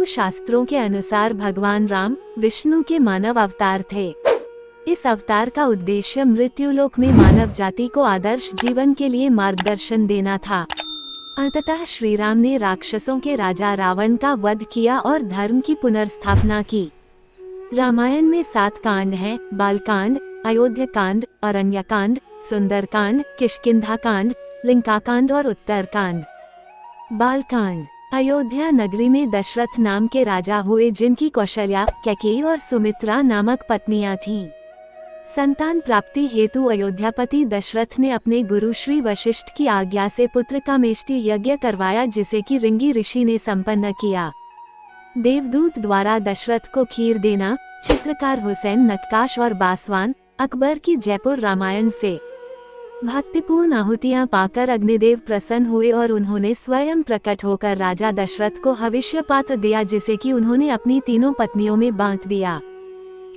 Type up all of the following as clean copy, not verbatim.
शास्त्रों के अनुसार भगवान राम विष्णु के मानव अवतार थे। इस अवतार का उद्देश्य मृत्युलोक में मानव जाति को आदर्श जीवन के लिए मार्गदर्शन देना था। अंततः श्री राम ने राक्षसों के राजा रावण का वध किया और धर्म की पुनर्स्थापना की। रामायण में 7 कांड हैं: बालकांड, अयोध्याकांड, अरण्यकांड, सुंदरकांड, किष्किंधाकांड, लंकाकांड और उत्तरकांड। बालकांड। अयोध्या नगरी में दशरथ नाम के राजा हुए, जिनकी कौशल्या, कैकेयी और सुमित्रा नामक पत्नियां थीं। संतान प्राप्ति हेतु अयोध्यापति दशरथ ने अपने गुरु श्री वशिष्ठ की आज्ञा से पुत्र का मेष्टि यज्ञ करवाया, जिसे कि रिंगी ऋषि ने संपन्न किया। देवदूत द्वारा दशरथ को खीर देना, चित्रकार हुसैन नक्काश और बासवान अकबर की जयपुर रामायण से भक्तिपूर्ण आहुतियां पाकर अग्निदेव प्रसन्न हुए और उन्होंने स्वयं प्रकट होकर राजा दशरथ को हविष्य पात्र दिया, जिसे कि उन्होंने अपनी तीनों पत्नियों में बांट दिया।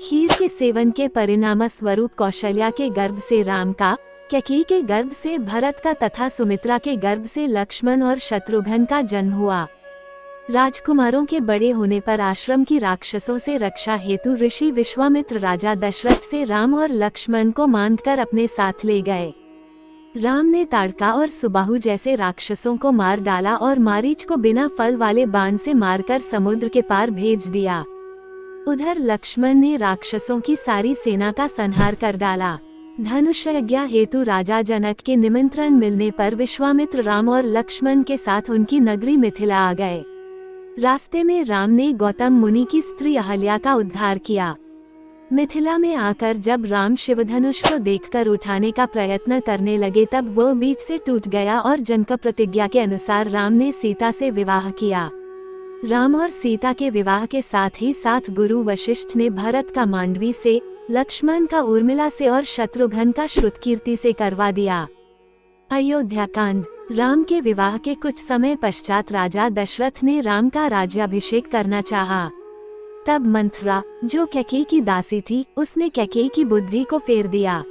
खीर के सेवन के परिणाम स्वरूप कौशल्या के गर्भ से राम का, कैकेयी के गर्भ से भरत का तथा सुमित्रा के गर्भ से लक्ष्मण और शत्रुघ्न का जन्म हुआ। राजकुमारों के बड़े होने पर आश्रम की राक्षसों से रक्षा हेतु ऋषि विश्वामित्र राजा दशरथ से राम और लक्ष्मण को मानकर अपने साथ ले गए। राम ने ताड़का और सुबाहु जैसे राक्षसों को मार डाला और मारीच को बिना फल वाले बाण से मारकर समुद्र के पार भेज दिया। उधर लक्ष्मण ने राक्षसों की सारी सेना का संहार कर डाला। धनुष यज्ञ हेतु राजा जनक के निमंत्रण मिलने पर विश्वामित्र राम और लक्ष्मण के साथ उनकी नगरी मिथिला आ गए। रास्ते में राम ने गौतम मुनि की स्त्री अहल्या का उद्धार किया। मिथिला में आकर जब राम शिवधनुष को देखकर उठाने का प्रयत्न करने लगे, तब वो बीच से टूट गया और जनक प्रतिज्ञा के अनुसार राम ने सीता से विवाह किया। राम और सीता के विवाह के साथ ही साथ गुरु वशिष्ठ ने भरत का मांडवी से, लक्ष्मण का उर्मिला से और शत्रुघ्न का श्रुतकीर्ति से करवा दिया। अयोध्याकांड। राम के विवाह के कुछ समय पश्चात राजा दशरथ ने राम का राज्याभिषेक करना चाहा। तब मंथरा, जो कैकेयी की दासी थी, उसने कैकेयी की बुद्धि को फेर दिया।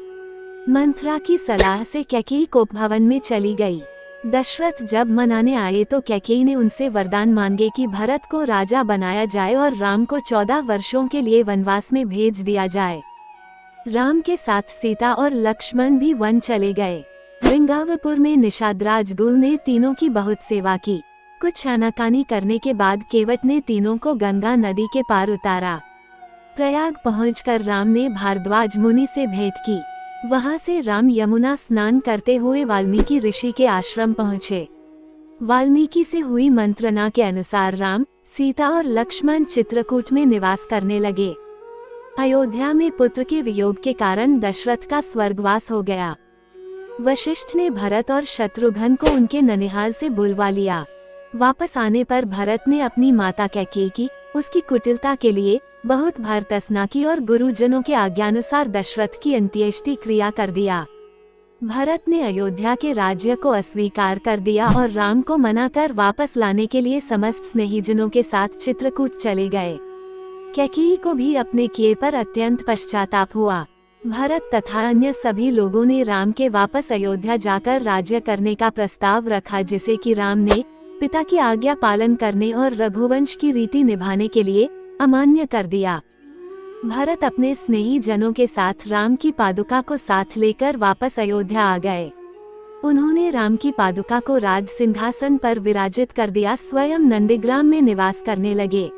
मंथरा की सलाह से कैकेयी कोप भवन में चली गई। दशरथ जब मनाने आए तो कैकेयी ने उनसे वरदान मांगे कि भरत को राजा बनाया जाए और राम को 14 वर्षों के लिए वनवास में भेज दिया जाए। राम के साथ सीता और लक्ष्मण भी वन चले गए। वृंदावपुर में निषाद राजगुरु ने तीनों की बहुत सेवा की। कुछ आनाकानी करने के बाद केवट ने तीनों को गंगा नदी के पार उतारा। प्रयाग पहुंचकर राम ने भारद्वाज मुनि से भेंट की। वहां से राम यमुना स्नान करते हुए वाल्मीकि ऋषि के आश्रम पहुंचे। वाल्मीकि से हुई मंत्रणा के अनुसार राम, सीता और लक्ष्मण चित्रकूट में निवास करने लगे। अयोध्या में पुत्र के वियोग के कारण दशरथ का स्वर्गवास हो गया। वशिष्ठ ने भरत और शत्रुघ्न को उनके ननिहाल से बुलवा लिया। वापस आने पर भरत ने अपनी माता कैकेयी की, उसकी कुटिलता के लिए बहुत भर्त्सना की और गुरुजनों के आज्ञानुसार दशरथ की अंत्येष्टि क्रिया कर दिया। भरत ने अयोध्या के राज्य को अस्वीकार कर दिया और राम को मनाकर वापस लाने के लिए समस्त स्नेहीजनों के साथ चित्रकूट चले गए। कैकेयी को भी अपने किए पर अत्यंत पश्चाताप हुआ। भरत तथा अन्य सभी लोगों ने राम के वापस अयोध्या जाकर राज्य करने का प्रस्ताव रखा, जिसे कि राम ने पिता की आज्ञा पालन करने और रघुवंश की रीति निभाने के लिए अमान्य कर दिया। भरत अपने स्नेही जनों के साथ राम की पादुका को साथ लेकर वापस अयोध्या आ गए। उन्होंने राम की पादुका को राज सिंहासन पर विराजित कर दिया, स्वयं नंदीग्राम में निवास करने लगे।